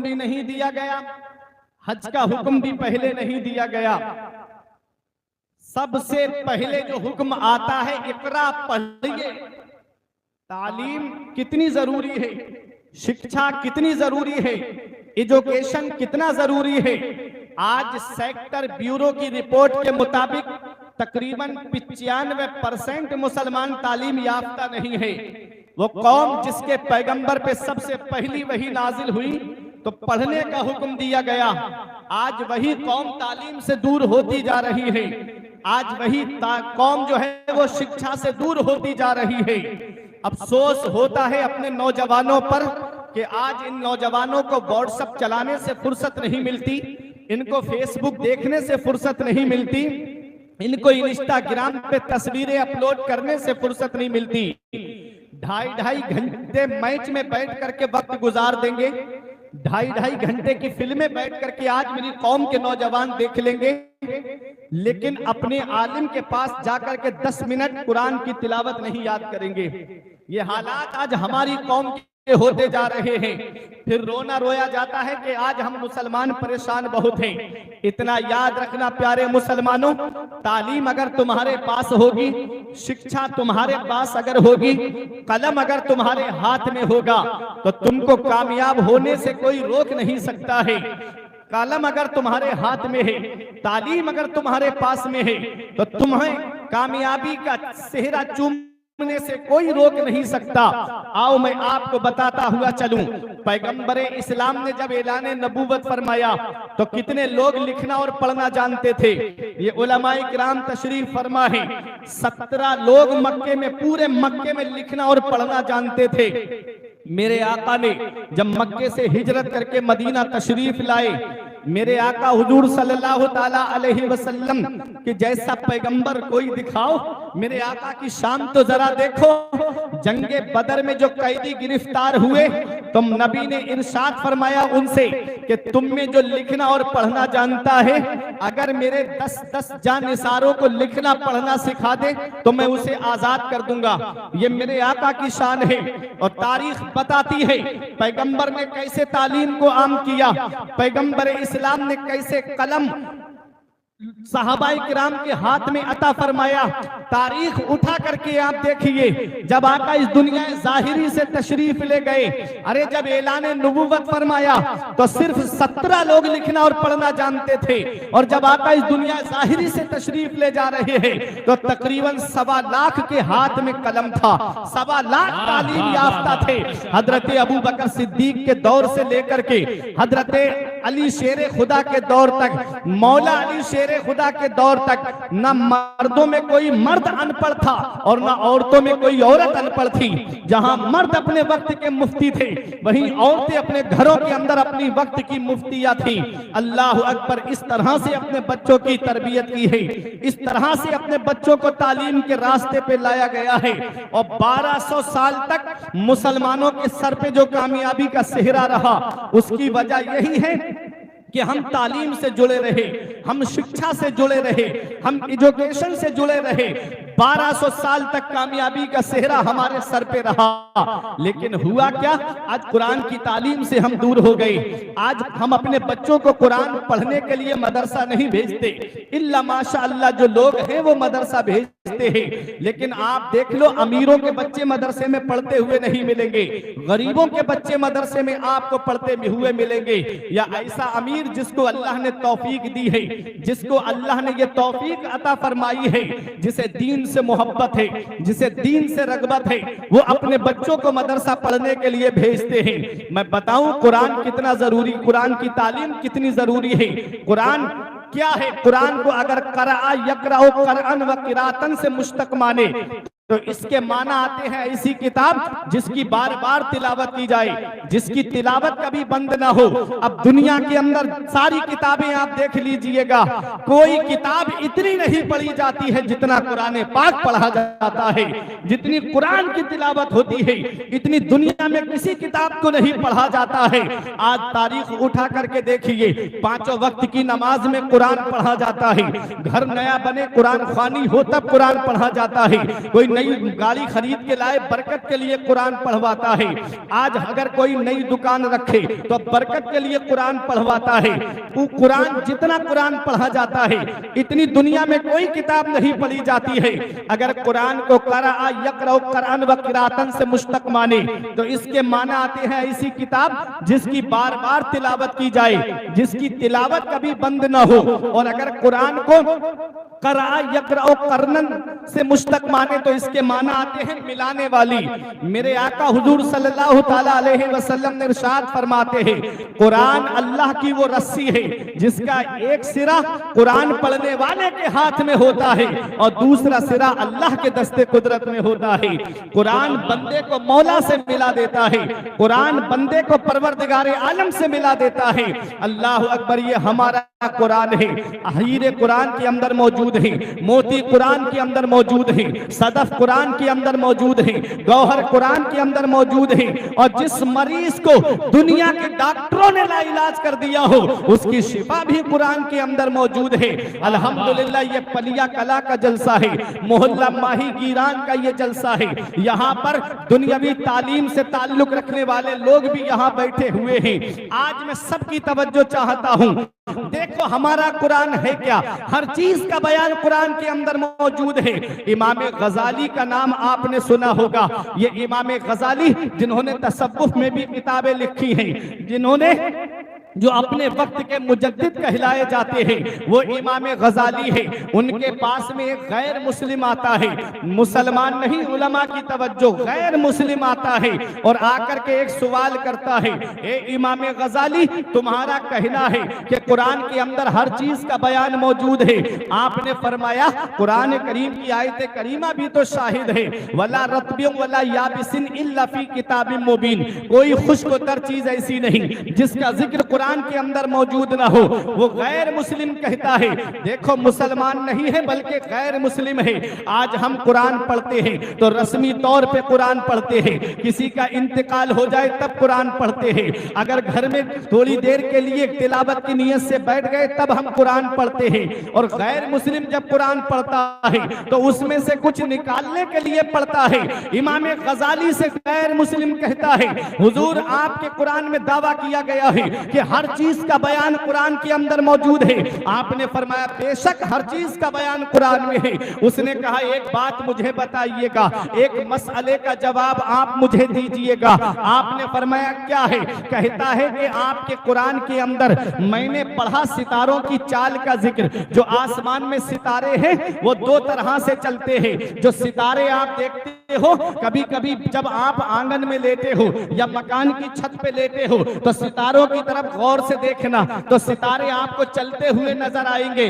भी नहीं दिया गया, हज का हुक्म भी पहले नहीं दिया गया। सबसे पहले जो हुक्म आता है, इकरा पढ़िए। तालीम कितनी जरूरी है, शिक्षा कितनी जरूरी है, एजुकेशन कितना जरूरी है। आज सेक्टर ब्यूरो की रिपोर्ट के मुताबिक तकरीबन 95% मुसलमान तालीम याफ्ता नहीं है। वो कौम जिसके पैगंबर पे सबसे पहली वही नाजिल हुई तो पढ़ने का हुक्म दिया गया, आज वही कौम तालीम से दूर होती जा रही है। आज वही कौम जो है वो शिक्षा से दूर होती जा रही है। अफसोस होता है अपने नौजवानों पर कि आज इन नौजवानों को व्हाट्सएप चलाने से फुर्सत नहीं मिलती, इनको फेसबुक देखने से फुर्सत नहीं मिलती, इनको इंस्टाग्राम पे तस्वीरें अपलोड करने से फुर्सत नहीं मिलती। 2.5 घंटे मैच में बैठ करके वक्त गुजार देंगे, 2.5 घंटे की फिल्में बैठ करके आज मेरी कौम के नौजवान देख लेंगे, लेकिन अपने आलिम के पास जाकर के 10 मिनट कुरान की तिलावत नहीं याद करेंगे। ये हालात आज हमारी कौम के होते जा रहे हैं। फिर रोना रोया जाता है कि आज हम मुसलमान परेशान बहुत हैं। इतना याद रखना प्यारे मुसलमानों, तालीम अगर तुम्हारे पास होगी, शिक्षा तुम्हारे पास अगर होगी, कलम अगर तुम्हारे हाथ में होगा तो तुमको कामयाब होने से कोई रोक नहीं सकता है। कलम अगर तुम्हारे हाथ में है, तालीम अगर तुम्हारे पास में है तो तुम्हें कामयाबी का सेहरा चूमने से कोई रोक नहीं सकता। आओ मैं आपको बताता हुआ चलूं, पैगंबर इस्लाम ने जब ऐलान नबूवत फरमाया तो कितने लोग लिखना और पढ़ना जानते थे। ये उलमाए किराम तशरीफ फरमा है, 17 लोग मक्के में, पूरे मक्के में लिखना और पढ़ना जानते थे। मेरे आका ने जब मक्के से हिजरत करके मदीना तशरीफ लाए, मेरे आका हुजूर सल्लल्लाहु ताला अलैहि वसल्लम कि जैसा पैगंबर कोई दिखाओ। मेरे आका की शान तो जरा देखो। जंगे बदर में जो कैदी गिरफ्तार हुए, तुम नबी ने इरशाद फरमाया उनसे कि तुम में जो लिखना और पढ़ना जानता है, अगर मेरे 10 जानिसारों को लिखना पढ़ना सिखा दे तो मैं उसे आजाद कर दूंगा। ये मेरे आका की शान है। और तारीख बताती है पैगंबर ने कैसे तालीम को आम किया, पैगंबर इस्लाम ने कैसे कलम सहाबाए किराम के हाथ में अता फरमाया। तारीख उठा करके आप देखिए, जब आका इस दुनिया जाहिरी से तशरीफ ले गए, अरे जब ऐलान नबूवत फरमाया तो सिर्फ 17 लोग लिखना और पढ़ना जानते थे, और जब आका इस दुनिया जाहिरी से तशरीफ ले जा रहे हैं तो तकरीबन 1.25 लाख के हाथ में कलम था, 1.25 लाख तालीम याफ्ता थे। हजरत अबू बकर सिद्दीक के दौर से लेकर के हजरत अली शेर खुदा के दौर तक, मौला अली शेर खुदा के दौर तक, न मर्दों में कोई मर्द अनपढ़ था और न औरतों में कोई औरत अनपढ़ थी। जहां मर्द अपने वक्त के मुफ्ती थे, वहीं औरतें अपने घरों के अंदर अपनी वक्त की मुफ्तियां थी। अल्लाह अकबर। इस तरह से अपने बच्चों की तरबियत की है, इस तरह से अपने बच्चों को तालीम के रास्ते पे लाया गया है। और 1200 साल तक मुसलमानों के सर पे जो कामयाबी का सेहरा रहा, उसकी वजह यही है कि हम तालीम से जुड़े रहे, हम शिक्षा से जुड़े रहे, हम एजुकेशन से जुड़े रहे। 1200 साल तक कामयाबी का सेहरा हमारे सर पे रहा। लेकिन हुआ क्या, आज कुरान की तालीम से हम दूर हो गए। आज हम अपने बच्चों को कुरान पढ़ने के लिए मदरसा नहीं भेजते, इल्ला माशाअल्लाह जो लोग हैं वो मदरसा भेजते हैं। लेकिन आप देख लो, अमीरों के बच्चे मदरसे में पढ़ते हुए नहीं मिलेंगे, गरीबों के बच्चे मदरसे में आपको पढ़ते हुए मिलेंगे। या ऐसा अमीर जिसको अल्लाह ने तौफीक दी है, जिसको अल्लाह ने ये तौफीक अता फरमाई है, जिसे दीन से मोहब्बत है, जिसे दीन से रगबत है, वो अपने बच्चों को मदरसा पढ़ने के लिए भेजते हैं। मैं बताऊं कुरान कितना जरूरी, कुरान की तालीम कितनी जरूरी है। कुरान क्या है? कुरान को अगर क़रा यक़राउ क़रअन व क़िराअतन से मुश्तक माने तो इसके माना आते हैं ऐसी किताब जिसकी बार बार तिलावत की जाए, जिसकी तिलावत कभी बंद ना हो। अब दुनिया के अंदर सारी किताबें आप देख लीजिएगा, कोई किताब इतनी नहीं पढ़ी जाती है जितना कुरान पाक पढ़ा जाता है। जितनी कुरान की तिलावत होती है, इतनी दुनिया में किसी किताब को नहीं पढ़ा जाता है। आज तारीख उठा करके देखिए, 5 वक्त की नमाज में कुरान पढ़ा जाता है। घर नया बने, कुरान ख़्वानी हो तब कुरान पढ़ा जाता है। कोई नई गाड़ी खरीद के लाए, बरकत के लिए कुरान पढ़वाता है। आज अगर कोई नई दुकान रखे तो बरकत के लिए कुरान पढ़वाता है। वो कुरान, जितना कुरान पढ़ा जाता है इतनी दुनिया में कोई किताब नहीं पढ़ी जाती है। अगर कुरान को क़रा यक़रा क़ुरआन व क़िराअतन से मुश्तक़ माने तो इसके माना आते हैं ऐसी किताब जिसकी बार बार तिलावत की जाए, जिसकी तिलावत कभी बंद न हो। और अगर कुरान को क़रा यक़रा क़ुरआन से मुश्तक़ माने तो इसके माना आते हैं मिलाने वाली। मेरे आका हुजूर सल्लल्लाहु तआला अलैहि वसल्लम ने इरशाद फरमाते हैं, कुरान अल्लाह की वो रस्सी है जिसका एक सिरा कुरान पढ़ने वाले के हाथ में होता है और दूसरा सिरा अल्लाह के दस्ते कुदरत में होता है। कुरान बंदे को मौला से मिला देता है, कुरान बंदे को परवरदिगार आलम से मिला देता है। अल्लाह अकबर, ये हमारा कुरान है। हीरे कुरान के अंदर मौजूद है, मोती कुरान के अंदर मौजूद है, सदफ कुरान के अंदर मौजूद है, गौहर कुरान के अंदर मौजूद है। और जिस मरीज को दुनिया के डॉक्टरों ने लाइलाज कर दिया हो उसकी शिफा भी कुरान के अंदर मौजूद है। अल्हम्दुलिल्लाह, ये पलिया कला का जलसा है, मोहल्ला माही गिरान का ये जलसा है। यहाँ पर दुनियावी तालीम से ताल्लुक रखने वाले लोग भी यहाँ बैठे हुए हैं। आज मैं सबकी तवज्जो चाहता हूँ, देखो हमारा कुरान है क्या। हर चीज का बयान कुरान के अंदर मौजूद है। इमाम गजाली का नाम आपने सुना होगा। ये इमाम गजाली जिन्होंने तसव्वुफ में भी किताबें लिखी हैं, जिन्होंने जो अपने वक्त के मुजद्दिद कहलाए जाते हैं, वो इमाम गजाली है। उनके पास में एक गैर मुस्लिम आता है, मुसलमान नहीं, उलमा की तवज्जो, गैर मुस्लिम आता है और आकर के एक सवाल करता है, ए इमाम गजाली, तुम्हारा कहना है कि कुरान के अंदर हर चीज का बयान मौजूद है। आपने फरमाया कुरान करीम की आयत करीमा भी तो शाहिद है, वला रत्बिन वला याबिसिन इल्ला फी किताबिन मुबीन। कोई खुश्कतर चीज ऐसी नहीं जिसका जिक्र कुरान के अंदर मौजूद ना हो। वो गैर मुस्लिम कहता है, देखो मुसलमान नहीं है बल्कि गैर मुस्लिम है। आज हम कुरान पढ़ते हैं तो रस्मी तौर पे कुरान पढ़ते हैं, किसी का इंतकाल हो जाए तब कुरान पढ़ते हैं। अगर घर में थोड़ी देर के लिए तिलावत की नीयत से बैठ गए तब हम कुरान पढ़ते हैं। और गैर मुस्लिम जब कुरान पढ़ता है तो उसमें से कुछ निकालने के लिए पढ़ता है। इमाम गजाली से गैर मुस्लिम कहता है, हुजूर आपके कुरान में दावा किया गया है कि हर चीज का बयान कुरान के अंदर मौजूद है। आपने फरमाया बेशक हर चीज का बयान कुरान में है। उसने कहा एक बात मुझे बताइएगा, एक मसले का जवाब आप मुझे दीजिएगा। आपने फरमाया क्या है? कहता है कि आपके कुरान के अंदर मैंने पढ़ा सितारों की चाल का जिक्र। जो आसमान में सितारे हैं वो दो तरह से चलते हैं। जो सितारे आप देखते हो, कभी कभी जब आप आंगन में लेटे हो या मकान की छत पे लेटे हो तो सितारों की तरफ गौर से देखना तो सितारे आपको चलते हुए नजर आएंगे।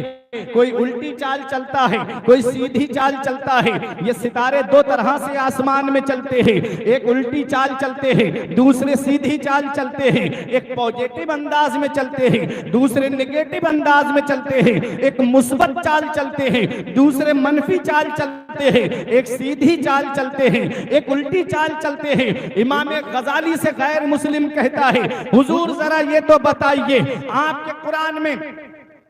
कोई उल्टी चाल चलता है, कोई सीधी चाल चलता है। ये सितारे दो तरह से आसमान में चलते हैं, एक उल्टी चाल चलते हैं, दूसरे सीधी चाल चलते हैं। एक पॉजिटिव अंदाज में चलते हैं, दूसरे नेगेटिव अंदाज में चलते हैं। एक मुस्बत चाल चलते हैं, दूसरे मनफी चाल चलते हैं। एक सीधी चाल चलते हैं, एक उल्टी चाल चलते हैं। इमाम गजाली से गैर मुस्लिम कहता है, हुजूर जरा ये तो बताइए, आपके कुरान में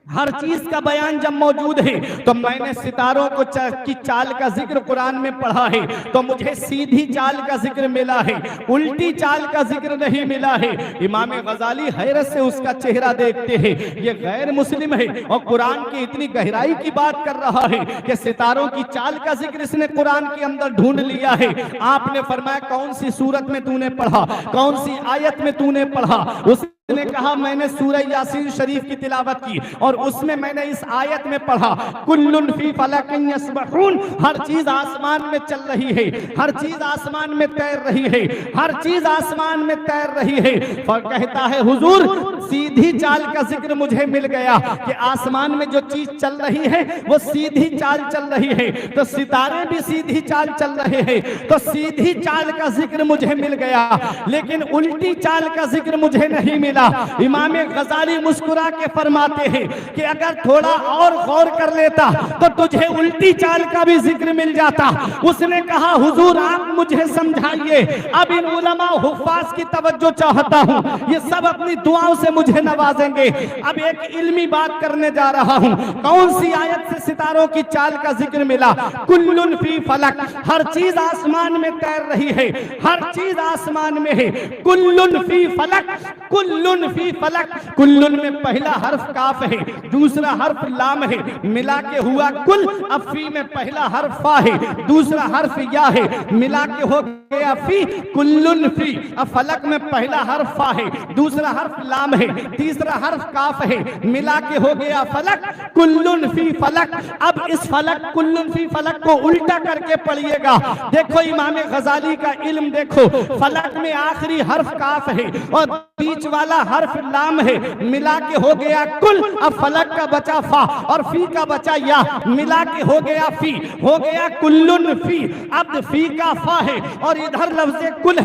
हर चीज का बयान जब मौजूद है तो मैंने सितारों को की चाल का जिक्र कुरान में पढ़ा है तो मुझे सीधी चाल का जिक्र मिला है, उल्टी चाल का जिक्र नहीं मिला है। इमाम गजाली हैरत से उसका चेहरा देखते हैं, ये गैर मुस्लिम है और कुरान की इतनी गहराई की बात कर रहा है कि सितारों की चाल का जिक्र इसने कुरान के अंदर ढूंढ लिया है। आपने फरमाया कौन सी सूरत में तूने पढ़ा, कौन सी आयत में तूने पढ़ा? उसने कहा मैंने सूरह यासीन शरीफ की तिलावत की और उसमें मैंने इस आयत में पढ़ा, कुल्लुन फी फलकिन यस्बहून। हर चीज आसमान में चल रही है, हर चीज आसमान में तैर रही है, हर चीज आसमान में तैर रही है। और कहता है हुजूर सीधी चाल का जिक्र मुझे मिल गया कि आसमान में जो चीज चल रही है वो सीधी चाल चल रही है, तो सितारे भी सीधी चाल चल रहे हैं। तो सीधी चाल का जिक्र मुझे मिल गया, लेकिन उल्टी चाल का जिक्र मुझे नहीं मिला। मिला। इमाम गजाली मुस्कुरा के फरमाते हैं कि अगर थोड़ा और गौर कर लेता तो तुझे उल्टी चाल का भी जिक्र मिल जाता। उसने कहा हुजूर आप मुझे समझाइए, अब इन उलमा हुफ्फाज की तवज्जो चाहता हूं, ये सब अपनी दुआओं से मुझे नवाजेंगे। अब एक इल्मी बात करने जा रहा हूं। कौन सी आयत से सितारों की चाल का जिक्र मिला? कुल्लुन फी फलक, हर चीज आसमान में तैर रही है, हर चीज आसमान में है। कुल्लुन फी फलक, कुल्लुन फी फलक, कुल्लुन में पहला हर्फ काफ है, दूसरा हर्फ लाम है, मिला के हुआ कुल। अब फी में पहला हर्फ फा है, दूसरा हर्फ या है, मिला के हो गया फी, कुल्लुन फी। अब फलक में पहला हर्फ फा है, दूसरा हर्फ लाम है, तीसरा हर्फ काफ है, मिला के हो गया फलक, कुल्लुन फी फलक। अब इस फलक कुल्लुन फी फलक को उल्टा करके पढ़िएगा। देखो इमाम गजाली का इल्म देखो, फलक में आखिरी हर्फ काफ है और बीच वाला हर्फ लाम है, मिला के हो गया कुल। अब फलक का बचा फा और फी का बचा या, मिला के हो गया फी, हो गया कुल्लुन फी। अब फी का फा है और इधर लफ्ज़ कुल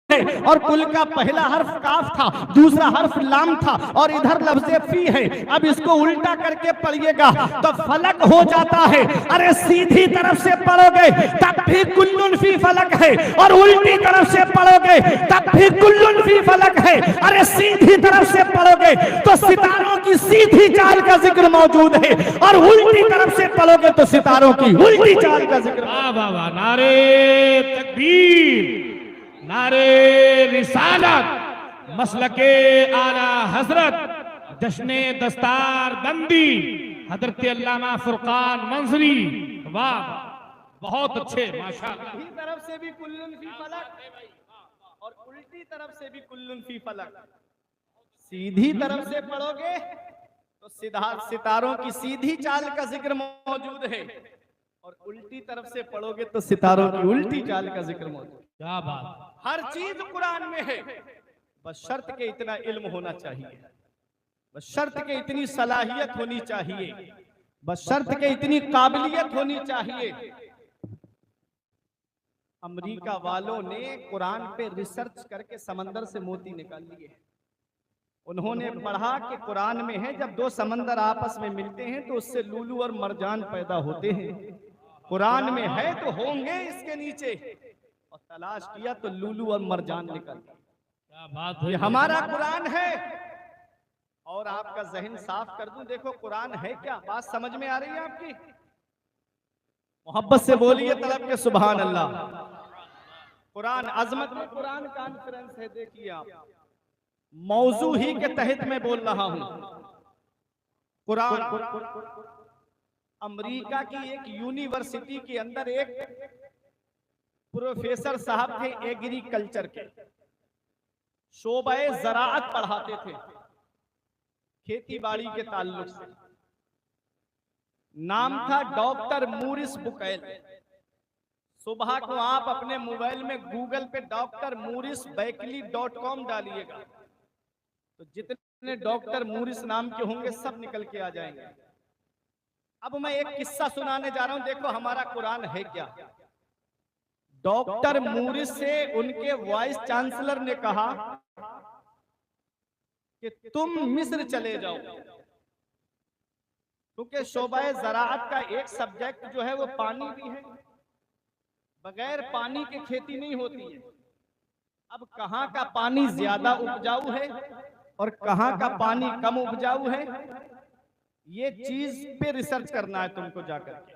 है और कुल का पहला हर्फ काफ था, दूसरा हर्फ लाम था और इधर लफ्ज़ फी है। अब इसको उल्टा करके पढ़िएगा तो फलक हो जाता है। अरे सीधी तरफ से पढ़ोगे तब भी कुल्लुन फी फलक है और उल्टी तरफ से पढ़ोगे तब भी कुल्लुन फी फलक है। अरे सीधी तरफ से पढ़ोगे तो सितारों की सीधी चाल का जिक्र मौजूद है और उल्टी तरफ से पढ़ोगे तो सितारों की उल्टी चाल का जिक्र। वाह वाह वाह, नारे तकबीर, नारे रिसालत, मसलके आला हजरत, जश्ने दस्तार बंदी हजरत अल्लामा फुरकान मंजरी। वाह, बहुत अच्छे, माशाअल्लाह। सीधी तरफ से भी कुल्लुन फी फलक और उल्टी तरफ से भी कुल्लुन फी फलक। सीधी तरफ से पढ़ोगे तो सितारों की सीधी चाल का जिक्र मौजूद है और उल्टी तरफ से पढ़ोगे तो सितारों की उल्टी चाल का जिक्र मौजूद है। क्या बात, हर चीज कुरान में है, बस शर्त के इतना इल्म होना चाहिए, बस शर्त के इतनी सलाहियत होनी चाहिए, बस शर्त के इतनी काबिलियत होनी चाहिए। अमेरिका वालों ने कुरान पे रिसर्च करके समंदर से मोती निकाल लिए। उन्होंने पढ़ा कि कुरान में है जब दो समंदर आपस में मिलते हैं तो उससे लूलू और मरजान पैदा होते हैं। कुरान में है तो होंगे इसके नीचे, और तलाश किया तो लूलू और मरजान निकल। क्या बात है, ये हमारा कुरान है। और आपका जहन साफ कर दूं, देखो कुरान है क्या, बात समझ में आ रही है आपकी? मोहब्बत से बोलिए तलब के सुभान अल्लाह। कुरान अजमत में कुरान कॉन्फ्रेंस है, देखिए आप, मौजू ही के तहत मैं बोल रहा हूं। कुरान अमेरिका की एक यूनिवर्सिटी के अंदर एक प्रोफेसर साहब थे एग्रीकल्चर के, शोबे ज़राअत पढ़ाते थे, खेती बाड़ी के ताल्लुक से। नाम था डॉक्टर मूरिस बुकैल। सुबह को आप अपने मोबाइल में गूगल पे डॉक्टर मूरिस बैकली.com डालिएगा तो जितने डॉक्टर मूरिस नाम के होंगे सब निकल के आ जाएंगे। अब मैं एक किस्सा सुनाने जा रहा हूं, देखो हमारा कुरान है क्या। डॉक्टर मूरिस से उनके वाइस चांसलर ने कहा कि तुम मिस्र चले जाओ, क्योंकि शोबाए ज़राअत का एक सब्जेक्ट जो है वो पानी भी है, बगैर पानी के खेती नहीं होती है। अब कहाँ का पानी ज्यादा उपजाऊ है और कहाँ का पानी कम उपजाऊ है, ये चीज पे रिसर्च करना है तुमको जाकर के।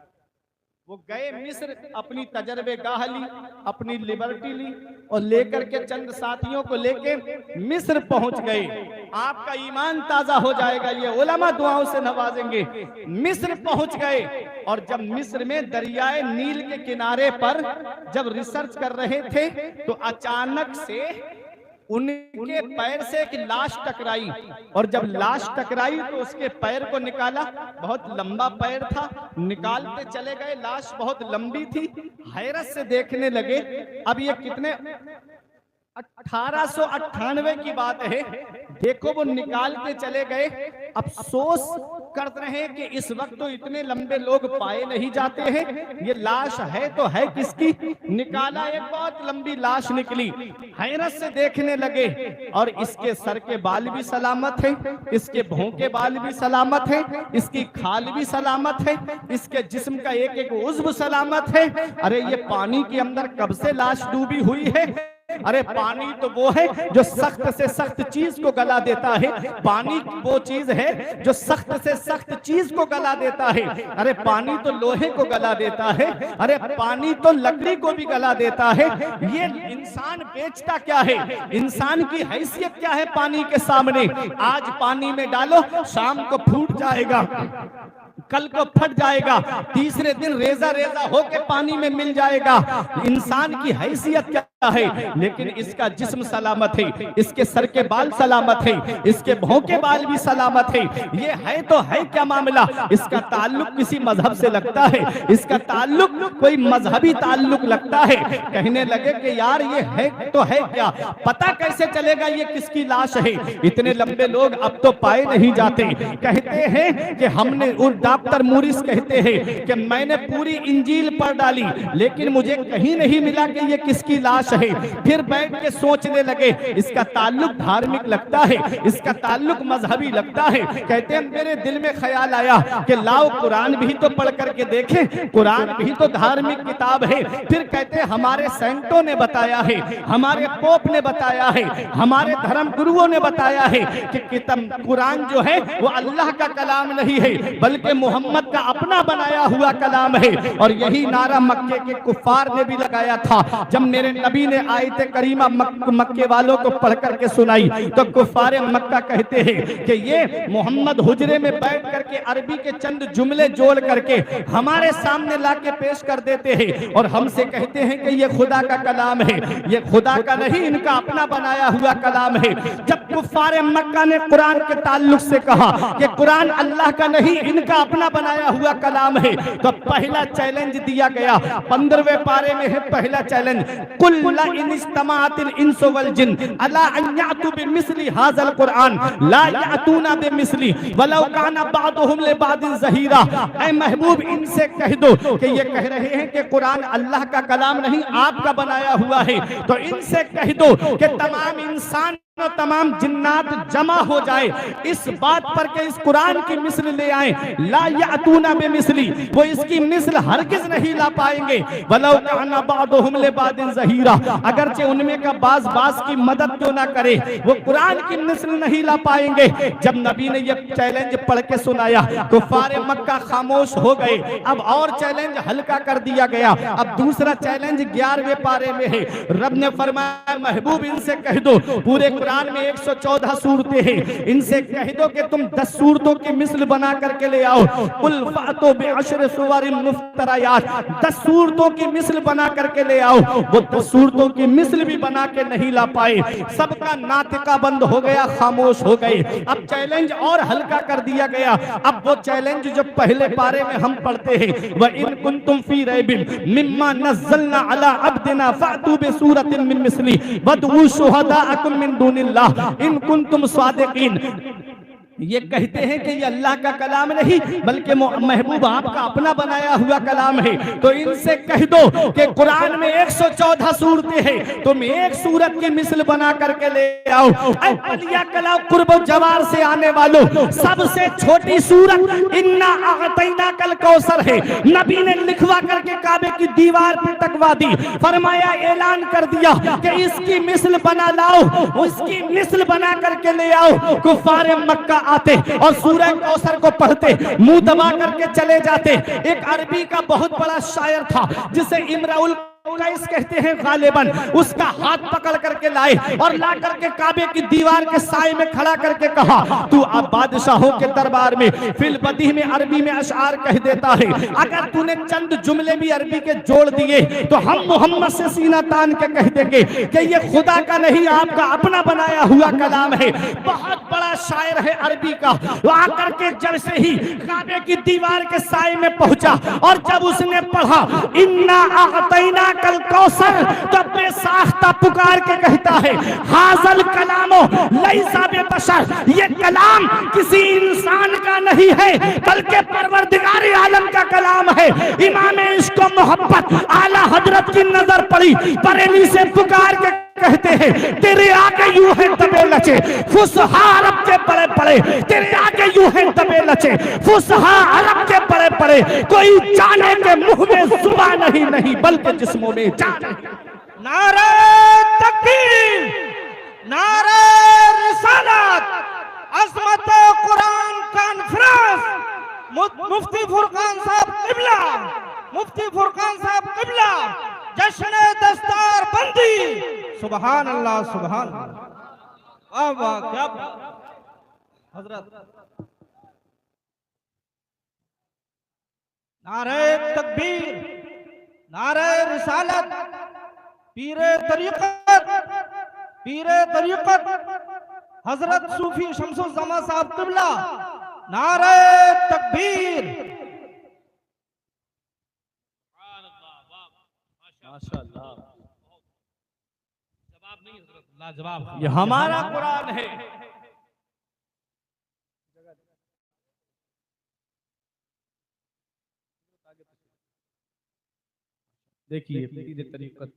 वो गए मिस्र, अपनी तजर्बेगाह ली, अपनी लिबर्टी ली और लेकर के चंद साथियों को लेके मिस्र पहुंच गए। आपका ईमान ताजा हो जाएगा, ये उलमा दुआओं से नवाजेंगे। मिस्र पहुंच गए और जब मिस्र में दरियाए नील के किनारे पर जब रिसर्च कर रहे थे तो अचानक से उनके पैर से एक लाश टकराई और जब लाश टकराई तो उसके पैर को निकाला। बहुत लंबा पैर था, निकालते चले गए, लाश बहुत लंबी थी, हैरत से देखने लगे। अब ये कितने 1898 की बात है, देखो वो निकाल के चले गए। अफसोस कर रहे हैं कि इस वक्त तो इतने लंबे लोग पाए नहीं जाते हैं, ये लाश है तो है किसकी? निकाला, एक बहुत लंबी लाश निकली, हैरत से देखने लगे और इसके सर के बाल भी सलामत है, इसके भौं के बाल भी सलामत है, इसकी खाल भी सलामत है, इसके जिस्म का एक एक उज़्व सलामत है। अरे ये पानी के अंदर कब से लाश डूबी हुई है? अरे पानी तो वो है जो सख्त से सख्त चीज को गला देता है, पानी वो चीज है जो सख्त से सख्त चीज को गला देता है। अरे पानी तो लोहे को गला देता है, अरे पानी तो लकड़ी को भी गला देता है। ये इंसान बेचता क्या है? इंसान की हैसियत क्या है पानी के सामने? आज पानी में डालो, शाम को फूट जाएगा, कल को फट जाएगा, तीसरे दिन रेजा रेजा होके पानी में मिल जाएगा। इंसान की हैसियत क्या है? लेकिन इसका जिस्म सलामत है, इसके सर के बाल सलामत है, इसके भौं के बाल भी सलामत है। ये है तो है क्या मामला? इसका ताल्लुक किसी मजहब से लगता है, इसका ताल्लुक कोई मजहबी ताल्लुक लगता है। कहने लगे कि यार ये है तो है क्या, पता कैसे चलेगा ये किसकी लाश है? इतने लंबे लोग अब तो पाए नहीं जाते। कहते हैं कि हमने, और डॉक्टर मूरिस कहते हैं कि मैंने पूरी इंजील पढ़ डाली लेकिन मुझे कहीं नहीं मिला कि ये किसकी लाश है। फिर बैठ के सोचने लगे, इसका ताल्लुक धार्मिक लगता है, इसका ताल्लुक मजहबी लगता है। कहते हैं मेरे दिल में ख्याल आया कि लाओ कुरान भी तो पढ़ करके देखें, कुरान भी तो धार्मिक किताब है। फिर कहते हैं हमारे सेंटों ने बताया है, हमारे पोप ने बताया है, हमारे धर्म गुरुओं ने बताया है कि कुरान जो है वो अल्लाह का कलाम नहीं है बल्कि मोहम्मद का अपना बनाया हुआ कलाम है। और यही नारा मक्के के कुफार ने भी लगाया था। जब मेरे नबी ने आयत करीमा मक्के वालों को पढ़ करके सुनाई तो कुफारे मक्का कहते हैं कि ये मोहम्मद हुजरे में बैठ करके अरबी के चंद जुमले जोड़ करके हमारे सामने लाके पेश कर देते हैं और हमसे कहते हैं कि ये खुदा का कलाम है। ये खुदा का नहीं, इनका अपना बनाया हुआ कलाम है। जब कुफारे मक्का ने कुरान के ताल्लुक से कहा कि कुरान अल्लाह का नहीं, इनका अपना बनाया हुआ कलाम है, तो पहला चैलेंज दिया गया। 15वें पारे में है पहला चैलेंज, कुल इन इस्तमाअतिल इंसु वल जिन अला अन यातु बिमिस्ली हाज़ल कुरान ला यातूना बिमिस्ली वलौ काना बादुहुम लिबादिन ज़हीरा। ऐ महबूब इनसे कह दो कि ये कह रहे हैं कि कुरान अल्लाह का कलाम नहीं आपका बनाया हुआ है, तो इनसे कह दो कि तमाम इंसान तमाम जिन्नात जमा हो जाए इस बात पर के इस कुरान की मिस्ल ले आए। ला यातूना बिमिस्ली, वो इसकी मिस्ल हरगिज नहीं ला पाएंगे। वलौ काना बादुहुम लिबादिन ज़हीरा, अगरचे उनमें का बाज की मदद क्यों ना करे, वो कुरान की मिस्ल नहीं ला पाएंगे। जब नबी ने ये चैलेंज पढ़ के सुनाया कुफारे मक्का खामोश हो गए। अब और चैलेंज हल्का कर दिया गया। अब दूसरा चैलेंज 11वें पारे में है। रब ने फरमाया महबूब इनसे कह दो, पूरे कुरान में 114 सूरतें हैं, इनसे कह दो कि तुम 10 सूरतों की मिस्ल बना करके ले आओ। कुल फ़अतू बिअश्रि सुवरिन मुफ्तरयात, 10 सूरतों की मिस्ल बना करके ले आओ। वो 10 सूरतों की मिस्ल भी बना के नहीं ला पाए। सबका नातिका बंद हो गया, खामोश हो गए। अब चैलेंज और हल्का कर दिया गया। अब वो चैलेंज जो पहले पारे में हम पढ़ते हैं, व इन कुंतुम फी रैबिन मिम्मा नज़्ज़लना अला अब्दिना फ़अतू बिसूरतिन मिन मिस्ली वदऊ शुहदाअकुम मिन दूनिल्लाह इन कुंतुम सादिकीन। ये कहते हैं कि ये अल्लाह का कलाम नहीं बल्कि महबूब आपका अपना बनाया हुआ कलाम है। तो इनसे कह दो कि कुरान में 114 सूरतें हैं, तुम एक सूरत की मिस्ल बना करके ले आओ। अलिया कला कुर्ब जवार से आने वालों, सबसे छोटी सूरत इन्ना अअतैना कल कौसर है। नबी ने लिखवा करके काबे की दीवार पर टकवा दी, फरमाया ऐलान कर दिया कि इसकी मिस्ल बना लाओ, उसकी मिस्ल बना करके ले आओ। कुफारे मक्का आते और सूरह कौसर को पढ़ते, मुंह दबा करके चले जाते। एक अरबी का बहुत बड़ा शायर था जिसे इमराउल कैस कहते हैं गालिबन, उसका हाथ पकड़ करके लाए और ला करके काबे की दीवार के साए में खड़ा करके कहा, तू अब बादशाहों के दरबार में फिल बदी में अरबी में अशआर कह देता है, अगर तूने चंद जुमले भी अरबी के जोड़ दिए तो हम मोहम्मद से सीना तान के कह देंगे कि ये खुदा का नहीं आपका अपना बनाया हुआ कलाम है। बहुत बड़ा शायर है अरबी का। वो आकर के जब से ही काबे की दीवार के साए में पहुंचा और जब उसने पढ़ा इन्ना अअतैना कल कौसर, तो अपने साख्ता पुकार के कहता है हाजल कलामो लैसा बेबशर, ये कलाम किसी इंसान का नहीं है बल्कि परवरदिगार आलम का कलाम है। इमाम इश्क व मोहब्बत आला हजरत की नजर पड़ी, बरेली से पुकार के कहते हैं तेरे आगे यूं है दबे लचे फुसहा अरब के बड़े बड़े, तेरे आगे यूं है दबे लचे फुसहा अरब के बड़े बड़े, कोई जाने के मुंह में जुबान नहीं बल्कि जिस्मों में जान। नारे तकबीर, नारे रिसालत, अज़मत कुरान कॉन्फ्रेंस, मुफ्ती फुरकान साहब किबला, मुफ्ती फुरकान साहब किबला, जश्न दस्तार बंदी। सुभान अल्लाह, सुभान अल्लाह, वाह वाह, क्या हजरत। नारे तकबीर, नारे रिसालत, पीरे तरीक़त हजरत सूफी शम्सुज़्ज़मा साहब किबला, नारे तकबीर। माशाअल्लाह, जवाब नहीं हजरत, लाजवाब। ये हमारा कुरान है। देखिए पीरे तरीक़त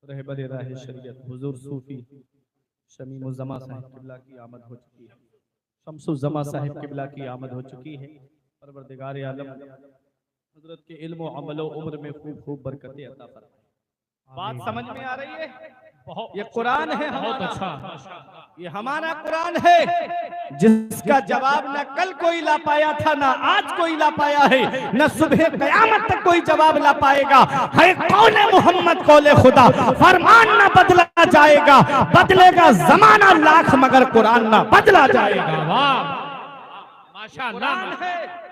रहबर राह शरीयत हुजूर सूफी शमीमुज़्ज़मा साहिब किबला की आमद हो चुकी है, शम्सुज़्ज़मा साहिब किबला की आमद हो चुकी है। परवरदिगार आलम हजरत के इल्म व अमल व उम्र में खूब खूब बरकतें अता फरमाए। बात समझ में आ रही है? ये कुरान है, बहुत अच्छा, अच्छा, ये हमारा कुरान है जिसका जवाब न कल कोई ला पाया था, ना आज कोई ला पाया है, न सुबह कयामत तक कोई जवाब ला पाएगा। है कौले मोहम्मद कौले खुदा, फरमान न बदला जाएगा, बदलेगा जमाना लाख मगर कुरान न बदला जाएगा। वाह माशाअल्लाह।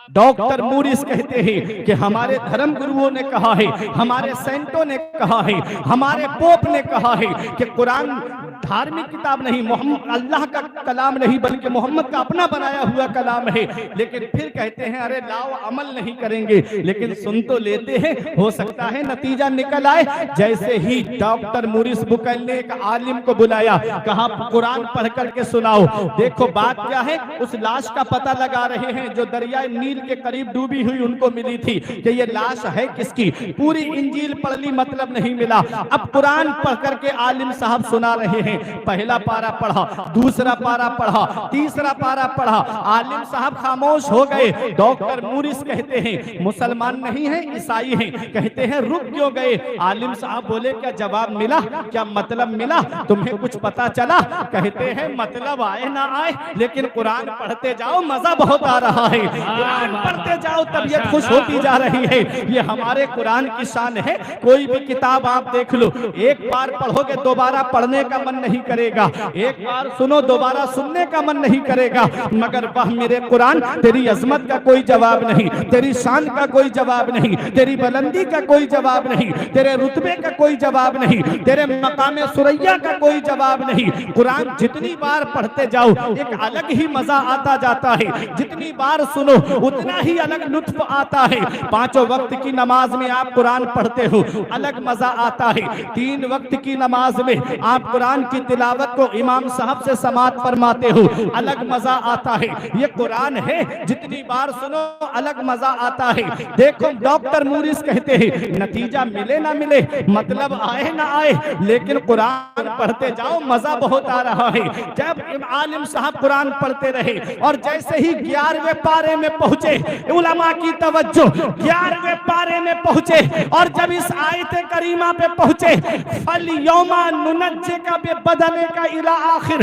डॉक्टर मूरिस कहते हैं कि हमारे धर्म गुरुओं ने कहा है, हमारे सेंटों ने कहा है, हमारे पोप ने कहा है कि कुरान धार्मिक किताब नहीं, मोहम्मद अल्लाह का कलाम नहीं बल्कि मोहम्मद का अपना बनाया हुआ कलाम है। लेकिन फिर कहते हैं अरे लाओ अमल नहीं करेंगे, लेकिन सुन तो लेते हैं, हो सकता है नतीजा निकल आए। जैसे ही डॉक्टर मूरिस बुकैल ने एक आलिम को बुलाया, कहा कुरान पढ़ करके सुनाओ। देखो बात क्या है, उस लाश का पता लगा रहे हैं जो दरियाए नील के करीब डूबी हुई उनको मिली थी कि ये लाश है किसकी। पूरी इंजील पढ़ ली, मतलब नहीं मिला। अब कुरान पढ़ करके आलिम साहब सुना रहे हैं, पहला पारा पढ़ा, दूसरा पारा पढ़ा, तीसरा पारा पढ़ा, आलिम साहब खामोश हो गए। डॉक्टर मूरिस कहते हैं मुसलमान नहीं है, ईसाई हैं। कहते हैं रुक क्यों गए? आलिम साहब बोले क्या जवाब मिला, क्या मतलब मिला, तुम्हें कुछ पता चला? कहते हैं मतलब आए ना आए लेकिन कुरान पढ़ते जाओ, मजा बहुत आ रहा है, कुरान पढ़ते जाओ, तबीयत खुश होती जा रही है। ये हमारे कुरान की शान है। कोई भी किताब आप देख लो, एक बार पढ़ोगे दोबारा पढ़ने का मन नहीं करेगा, एक बार सुनो दोबारा सुनने का मन नहीं करेगा। मगर वह मेरे कुरान, तेरी अजमत का कोई जवाब नहीं, तेरी शान का कोई जवाब नहीं, तेरी बुलंदी का कोई जवाब नहीं, तेरे रुतबे का कोई जवाब नहीं, तेरे मकामे सुरैया का कोई जवाब नहीं। कुरान जितनी बार पढ़ते जाओ एक अलग ही मजा आता जाता है, जितनी बार सुनो उतना ही अलग लुत्फ आता है। पांचों वक्त की नमाज में आप कुरान पढ़ते हो, अलग मजा आता है। 3 वक्त की नमाज में आप कुरान की तिलावत को इमाम साहब से समाअत फरमाते हो, अलग मजा आता है। ये कुरान है, जितनी बार सुनो अलग मजा आता है। देखो डॉक्टर मूरिस कहते हैं नतीजा मिले ना मिले, मतलब आए ना आए, लेकिन कुरान पढ़ते जाओ, मजा बहुत आ रहा है। जब आलिम साहब कुरान पढ़ते रहे और जैसे ही 11वें पारे में पहुंचे, उलमा की तवज्जो, 11वें पारे में पहुंचे और जब इस आयत करीमा पे पहुंचे, फल यौमा नुनज्जे का बदले का इला आखिर,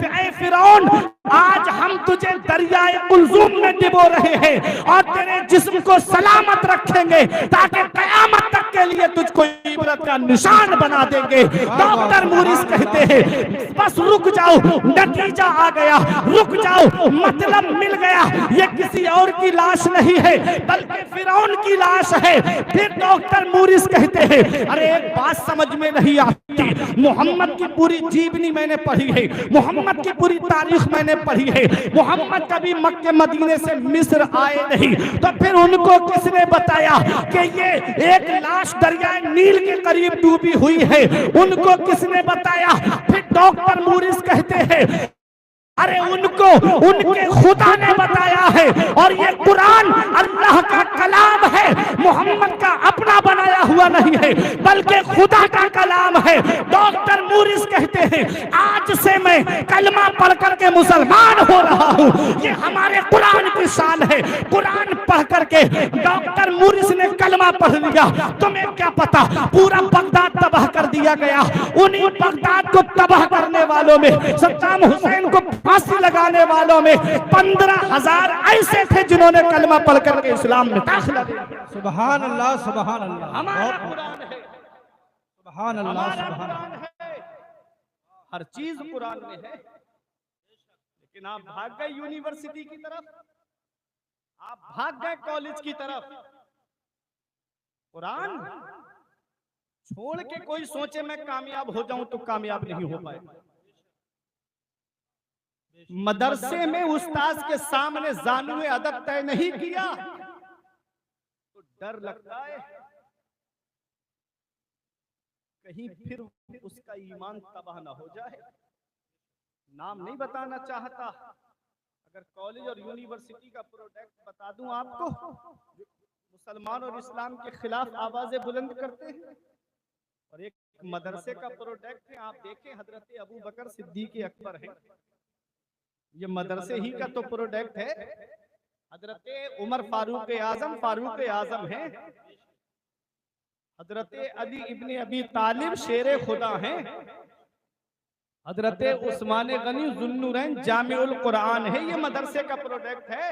ऐ फिरौन आज हम तुझे दरियाए कुलजुम में डुबो रहे हैं और तेरे जिस्म को सलामत रखेंगे ताकि कयामत तक के लिए तुझको इबरत का निशान बना देंगे। डॉक्टर मूरिस कहते हैं बस रुक जाओ, नतीजा आ गया, रुक जाओ, मतलब मिल गया। ये किसी और की लाश नहीं है बल्कि फिरौन की लाश है। फिर डॉक्टर मूरिस कहते हैं अरे एक बात समझ में नहीं आती आती। मोहम्मद की पूरी जीवनी मैंने पढ़ी है, मोहम्मद की पूरी तारीख मैंने पढ़ी है। मोहम्मद कभी मक्के मदीने से मिस्र आए नहीं, तो फिर उनको किसने बताया कि ये एक लाश दरियाए नील के करीब डूबी हुई है? उनको किसने बताया? फिर डॉक्टर मूरिस कहते हैं अरे उनको उनके खुदा ने बताया है, और ये कुरान अल्लाह का कलाम है, मोहम्मद का अपना बनाया हुआ नहीं है बल्कि खुदा का कलाम है। डॉक्टर मूरिस कहते हैं आज से मैं कलमा पढ़ करके मुसलमान हो रहा हूँ, ये हमारे कुरान की शान है। कुरान पढ़ करके डॉक्टर मूरिस ने कलमा पढ़ लिया, तुम्हें क्या पता पूरा बगदाद तबाह कर दिया गया। उन्हीं बगदाद को तबाह करने वालों में, सद्दाम हुसैन को फांसी लगाने वालों में 15,000 ऐसे थे जिन्होंने कलमा पढ़ करके इस्लाम में दाखिला लिया। सुभान अल्लाह, सुभान अल्लाह, हमारा कुरान है, सुभान अल्लाह, हमारा सुभान कुरान अल्लाह। है, हर चीज कुरान में है। लेकिन आप भाग गए यूनिवर्सिटी की तरफ, आप भाग गए कॉलेज की तरफ। कुरान छोड़ के कोई सोचे मैं कामयाब हो जाऊं तो कामयाब नहीं हो पाए। मदरसे में उस्ताद के सामने जानुए अदब तय नहीं किया तो डर लगता है कहीं फिर उसका ईमान तबाह ना हो जाए। नाम नहीं बताना चाहता, अगर कॉलेज और यूनिवर्सिटी का प्रोडक्ट बता दूं आपको, मुसलमान और इस्लाम के खिलाफ आवाजें बुलंद करते हैं, और एक मदरसे का प्रोडक्ट है। आप देखें हजरत अबू बकर सिद्दीक अकबर है, ये मदरसे ही का तो प्रोडक्ट है। हजरत उमर फारूक आजम है, हजरत अली इब्ने अबी तालिब शेरे खुदा हैं, हजरत उस्मान गनी जुन्नूरैन जामिउल कुरान है, ये मदरसे का प्रोडक्ट है।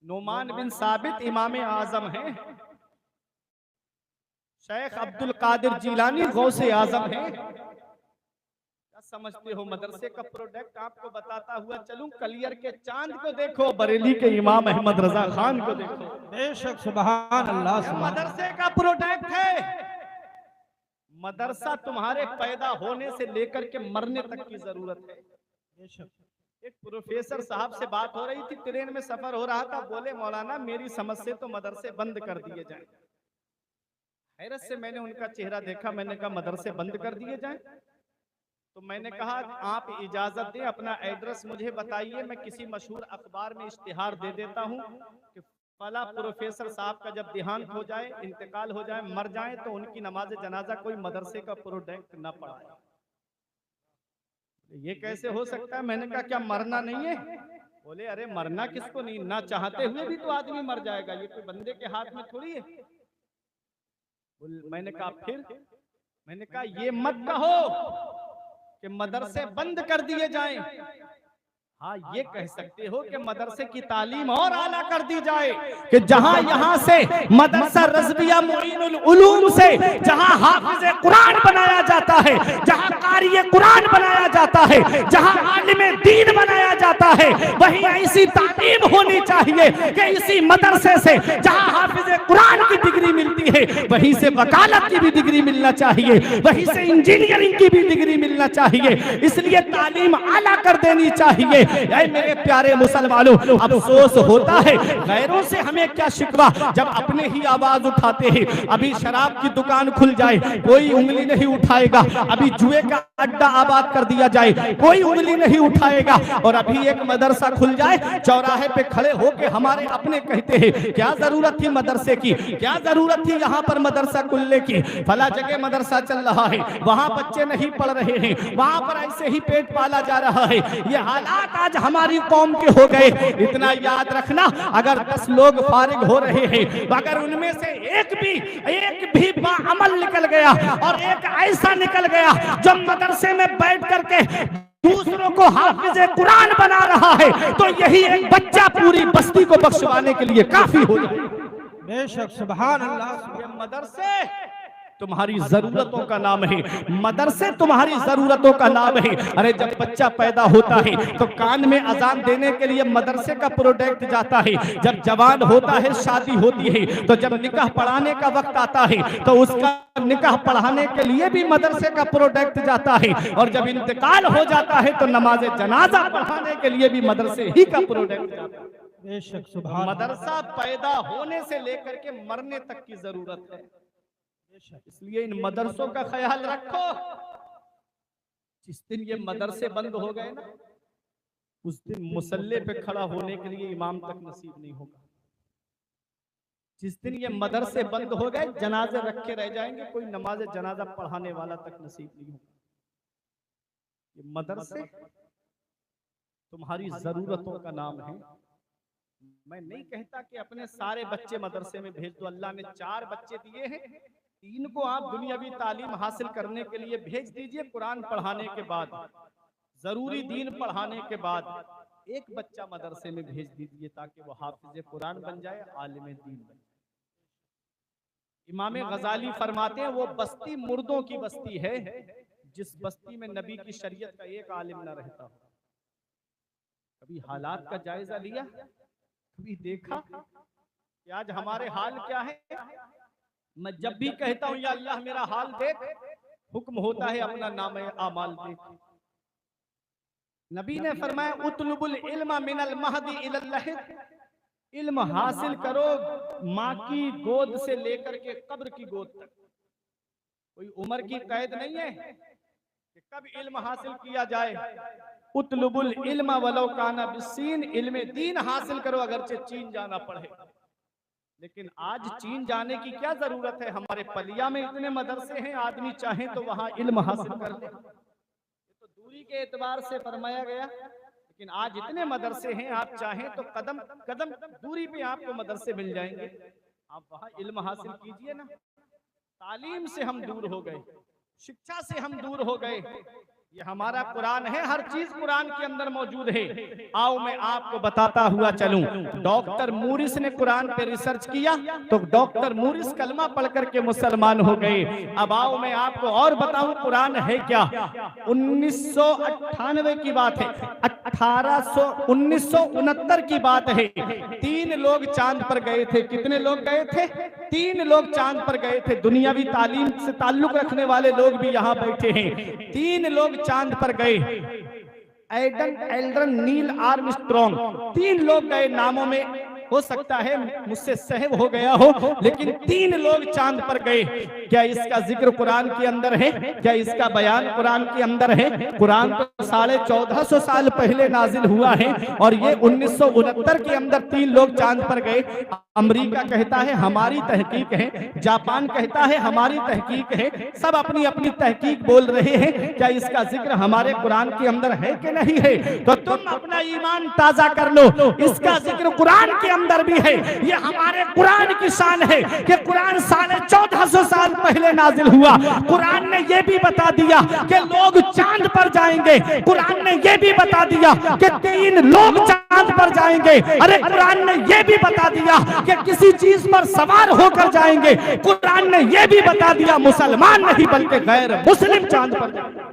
नोमान बिन साबित इमाम आजम है, शेख अब्दुल कादिर जिलानी गौसे आजम है। क्या समझते हो मदरसे का प्रोडक्ट? आपको बताता हुआ चलूं, कलियर के चांद को देखो, बरेली के इमाम अहमद रजा खान को देखो। बेशक, सुभान अल्लाह, सुभान मदरसे का प्रोडक्ट है। मदरसा तुम्हारे पैदा होने से लेकर के मरने तक की जरूरत है। एक प्रोफेसर साहब से बात हो रही थी, ट्रेन में सफर हो रहा था, बोले मौलाना मेरी समझ से तो मदरसे बंद कर दिए जाएं। हैरत से मैंने उनका चेहरा देखा, मैंने कहा मदरसे बंद कर दिए जाएं? तो मैंने कहा आप इजाजत दें, अपना एड्रेस मुझे बताइए, मैं किसी मशहूर अखबार में इश्तिहार दे देता हूं कि फला प्रोफेसर साहब का जब देहांत हो जाए, इंतकाल हो जाए, मर जाए, तो उनकी नमाज जनाजा कोई मदरसे का प्रोडक्ट न पढ़ाए। ये कैसे हो सकता है? मैंने कहा क्या मरना नहीं है? बोले अरे मरना किसको नहीं, ना चाहते हुए भी तो आदमी मर जाएगा, ये कोई बंदे के हाथ में थोड़ी है। मैंने कहा फिर, मैंने कहा ये मत कहो कि मदरसे बंद कर दिए जाएं, हाँ ये कह सकते हो कि मदरसे की तालीम और आला कर दी जाए, कि जहां यहां से मदरसा रज़विया मुईनुल उलूम से जहां हाफिज़े कुरान बनाया जाता है, जहां क़ारिए कुरान बनाया जाता है, जहां आलिमे दीन बनाया जाता है, वहीं ऐसी तालीम होनी चाहिए कि इसी मदरसे से जहां हाफिज़े कुरान की डिग्री मिलती है, वहीं से वकालत की भी डिग्री मिलना चाहिए, वहीं से इंजीनियरिंग की भी डिग्री मिलना चाहिए। इसलिए तालीम आला कर देनी चाहिए। ऐ मेरे प्यारे मुसलमानों, अफसोस होता है गैरों से हमें क्या शिकवा जब अपने ही आवाज उठाते हैं। अभी शराब की दुकान खुल जाए कोई उंगली नहीं उठाएगा, अभी जुए का अड्डा आबाद कर दिया जाए कोई उंगली नहीं उठाएगा, और अभी एक मदरसा खुल जाए चौराहे पे खड़े होके हमारे अपने कहते हैं क्या जरूरत थी मदरसे की, क्या जरूरत थी यहाँ पर मदरसा खुलने की, फला जगह मदरसा चल रहा है, वहाँ बच्चे नहीं पढ़ रहे हैं, वहाँ पर ऐसे ही पेट पाला जा रहा है। ये हालात आज हमारी कौम के हो गए। इतना याद रखना, अगर 10 लोग फारिग हो रहे हैं, अगर उनमें से एक भी बाअमल निकल गया और एक ऐसा निकल गया जो मदरसे में बैठ करके दूसरों को हाफिज़े कुरान बना रहा है, तो यही एक बच्चा पूरी बस्ती को बख्शवाने के लिए काफी हो जाए। बेशक, सुभान अल्लाह। मदरसे तुम्हारी जरूरतों का नाम है, मदरसे तुम्हारी जरूरतों का नाम है। अरे जब बच्चा पैदा होता है तो कान में अजान देने के लिए मदरसे का प्रोडक्ट जाता है, जब जवान होता है शादी होती है, तो जब निकाह पढ़ाने का वक्त आता है तो उसका निकाह पढ़ाने के लिए भी मदरसे का प्रोडक्ट जाता है, और जब इंतकाल हो जाता है तो नमाज जनाजा पढ़ाने के लिए भी मदरसे ही का प्रोडक्ट जाता है। बेशक सुभान मदरसा पैदा होने से लेकर के मरने तक की जरूरत है, इसलिए इन मदरसों का ख्याल रखो। जिस दिन ये मदरसे बंद हो गए ना, उस दिन मुसल्ले पे खड़ा होने के लिए इमाम तक नसीब नहीं होगा। जिस दिन ये मदरसे बंद हो गए, जनाजे रखे रह जाएंगे, कोई नमाज जनाजा पढ़ाने वाला तक नसीब नहीं होगा। ये मदरसे तुम्हारी जरूरतों का नाम है। मैं नहीं कहता कि अपने सारे बच्चे मदरसे में भेज दो, अल्लाह ने 4 बच्चे दिए हैं, 3 को आप दुनियावी तालीम हासिल करने के लिए भेज दीजिए, कुरान पढ़ाने के बाद, जरूरी दीन पढ़ाने के बाद 1 बच्चा मदरसे में भेज दीजिए, ताकि वो हाफिज कुरान बन जाए, आलिम दीन बन जाए। इमाम गजाली फरमाते हैं, वो बस्ती मुर्दों की बस्ती है जिस बस्ती में नबी की शरीयत का एक आलिम न रहता हो। कभी हालात का जायजा लिया, कभी देखा कि आज हमारे हाल क्या है? मैं जब भी कहता हूं या अल्लाह मेरा हाल देख, हुक्म होता है अपना नाम आमाल देख। नबी ने फरमाया, उतलुबुल इल्मा मिनल महदी इलल लहद, इल्म हासिल करो माँ की गोद से लेकर के कब्र की गोद तक। कोई उम्र की कैद नहीं है कि कब इल्म हासिल किया जाए। उतलुबुल इल्मा वलो काना बिस्सीन, इल्म दीन हासिल करो अगरचे चीन जाना पड़े। लेकिन आज चीन जाने की क्या जरूरत है? हमारे पलिया में इतने मदरसे हैं, आदमी चाहे तो वहां इल्म हासिल कर ले। तो दूरी के एतबार से फरमाया गया, लेकिन आज इतने मदरसे हैं, आप चाहें तो कदम कदम दूरी पे आपको मदरसे मिल जाएंगे, आप वहां इल्म हासिल कीजिए ना। तालीम से हम दूर हो गए, शिक्षा से हम दूर हो गए। ये हमारा कुरान है, हर चीज कुरान के अंदर मौजूद है। आओ मैं आपको बताता हुआ चलूं। डॉक्टर मूरिस ने कुरान पे रिसर्च किया तो डॉक्टर मूरिस कलमा पढ़ करके मुसलमान हो गए। अब आओ मैं आपको और बताऊं कुरान है क्या। 1998 की बात है, 1969 की बात है। 3 लोग चांद पर गए थे। कितने लोग गए थे? 3 लोग चांद पर गए थे। दुनियावी तालीम से ताल्लुक रखने वाले लोग भी यहाँ बैठे हैं। 3 लोग चांद पर गए, एल्ड्रन, नील आर्मस्ट्रॉन्ग, 3 लोग गए। नामों में हो सकता है मुझसे सहव हो गया हो, लेकिन 3 लोग चांद पर गए। क्या इसका जिक्र कुरान के अंदर है? क्या इसका बयान कुरान के अंदर है? कुरान तो 1450 साल पहले नाजिल हुआ है और ये 1969 के अंदर 3 लोग चांद पर गए। अमेरिका कहता है हमारी तहकीक है, जापान कहता है हमारी तहकीक है, सब अपनी अपनी तहकीक बोल रहे हैं। क्या इसका जिक्र हमारे कुरान के अंदर है कि नहीं है? तो तुम अपना ईमान ताजा कर लो, इसका जिक्र कुरान के अंदर भी है। ये हमारे कुरान की शान है कि कुरान 1450 साल पहले नाजिल हुआ। कुरान ने यह भी बता दिया कि लोग चांद पर जाएंगे। कुरान ने यह भी बता दिया कि 3 लोग चांद पर जाएंगे। अरे कुरान ने यह भी बता दिया कि किसी चीज पर सवार होकर जाएंगे। कुरान ने यह भी बता दिया मुसलमान नहीं बल्कि गैर मुस्लिम चांद पर जाएंगे।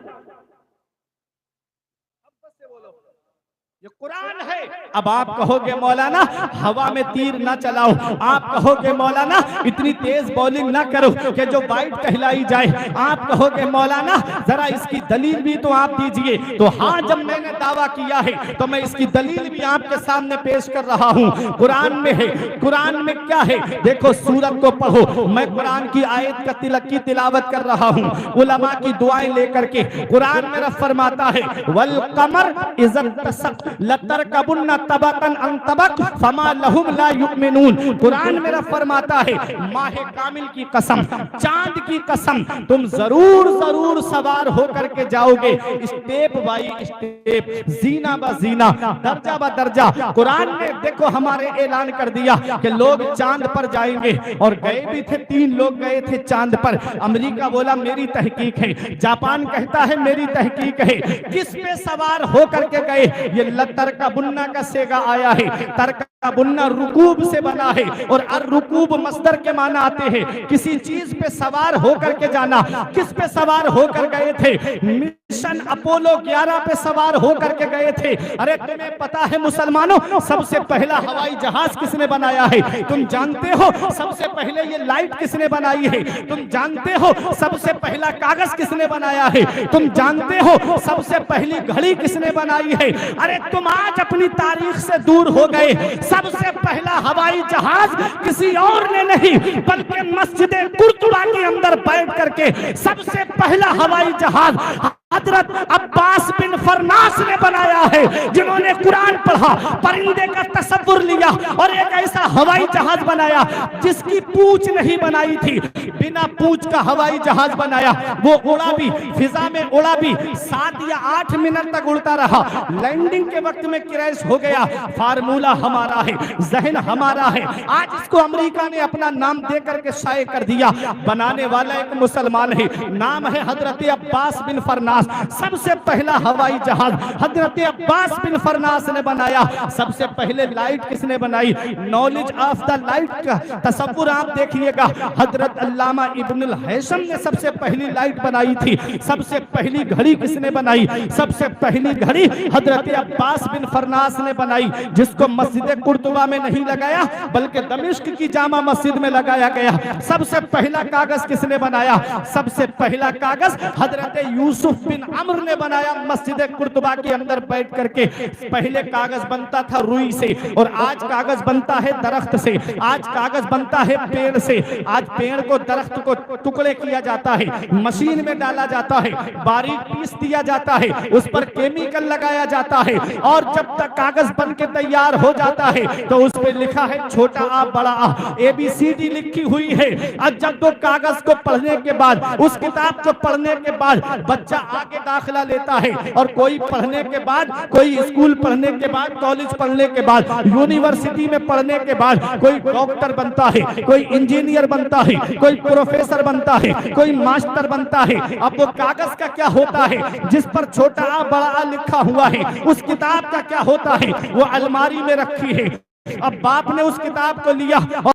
ये कुरान है। अब आप कहोगे मौलाना हवा में तीर ना चलाओ, आप कहोगे मौलाना इतनी तेज बॉलिंग ना करो कि जो वाइट कहलाई जाए, आप कहोगे मौलाना जरा इसकी दलील भी तो आप दीजिए। तो हाँ, जब मैंने दावा किया है तो मैं इसकी दलील भी आपके सामने पेश कर रहा हूँ। कुरान में है। कुरान में क्या है? देखो सूरत को पढ़ो। मैं कुरान की आयत का तिलक की तिलावत कर रहा हूँ उलमा की दुआएं लेकर के। कुरान मेरा फरमाता है वल कमर इज़्ज़त तसक लतरकबुन्ना तबकन अन तबक फमा लहुम ला युमिनून। कुरान मेरा फरमाता है माहे कामिल की कसम, चांद की कसम, तुम जरूर जरूर सवार होकर के जाओगे, स्टेप बाई स्टेप, जीना ब जीना, दर्जा ब दर्जा। कुरान ने देखो हमारे ऐलान कर दिया कि लोग चांद पर जाएंगे और गए भी थे। 3 लोग गए थे चांद पर। अमेरिका बोला मेरी तहकीक है, जापान कहता है मेरी तहकीक है। किस पे सवार होकर के गए? ये तरका बुन्ना का सेगा आया है। तरका का बुनना रुकूब से बना है, और रुकूब मस्दर के माना आते हैं किसी चीज पे सवार होकर के जाना। किस पे सवार होकर गए थे? मिशन अपोलो 11 पे सवार होकर के गए थे। अरे तुम्हें पता है मुसलमानों, सबसे पहला हवाई जहाज किसने बनाया है? तुम जानते हो सबसे पहले ये लाइट किसने बनाई है? तुम जानते हो सबसे पहला कागज किसने बनाया है? तुम जानते हो सबसे पहली घड़ी किसने बनाई है? अरे तुम आज अपनी तारीख से दूर हो गए। सबसे पहला हवाई जहाज किसी और ने नहीं बल्कि मस्जिद कुर्तुबा के अंदर बैठ करके सबसे पहला हवाई जहाज हजरत अब्बास बिन फरनास ने बनाया है, जिन्होंने कुरान पढ़ा, परिंदे का तसव्वुर लिया और एक ऐसा हवाई जहाज बनाया जिसकी पूंछ नहीं बनाई थी, बिना पूंछ का हवाई जहाज बनाया। वो उड़ा भी, फिजा में उड़ा भी, 7 या 8 मिनट तक उड़ता रहा। लैंडिंग के वक्त में क्रैश हो गया। फार्मूला हमारा है, जहन हमारा है। आज इसको अमेरिका ने अपना नाम दे करके शाये कर दिया। बनाने वाला एक मुसलमान है, नाम है हजरत अब्बास बिन फरनास। सबसे पहला हवाई जहाज हजरत अब्बास बिन फरनास ने बनाया। सबसे पहले लाइट किसने बनाई? नॉलेज ऑफ द लाइट का तसव्वुर आप देखिएगा, हजरत अल्लामा इब्नुल हैसम ने सबसे पहली लाइट बनाई थी। सबसे पहली घड़ी किसने बनाई? सबसे पहली घड़ी हजरत अब्बास बिन फरनास ने बनाई, जिसको मस्जिद कुर्तुबा में नहीं लगाया बल्कि दमिश्क की जामा मस्जिद में लगाया गया। सबसे पहला कागज किसने बनाया? सबसे पहला कागज हजरत यूसुफ बिन अम्र ने बनाया मस्जिद कुर्तुबा के अंदर बैठ करके। पहले कागज बनता था रुई से, और आज कागज बनता है दरख्त से। आज कागज बनता है पेड़ से। आज पेड़ को, दरख्त को टुकड़े किया जाता है, मशीन में डाला जाता है, बारीक पीस दिया जाता है, उस पर केमिकल लगाया जाता है, और जब तक कागज बन के तैयार हो जाता है तो उस पर लिखा है छोटा आ बड़ा आ, ABCD लिखी हुई है। और जब वो कागज को पढ़ने के बाद, उस किताब को पढ़ने के बाद बच्चा आगे दाखिला लेता है, और कोई पढ़ने के बाद, कोई स्कूल पढ़ने के बाद, कॉलेज पढ़ने के बाद, यूनिवर्सिटी में पढ़ने के बाद कोई डॉक्टर बनता है, कोई इंजीनियर बनता है, कोई प्रोफेसर बनता है, कोई मास्टर बनता है। अब वो कागज का क्या होता है जिस पर छोटा आ बड़ा आ लिखा हुआ है? उस किताब का क्या होता है? वो अलमारी में रखी है। अब बाप ने उस किताब को लिया और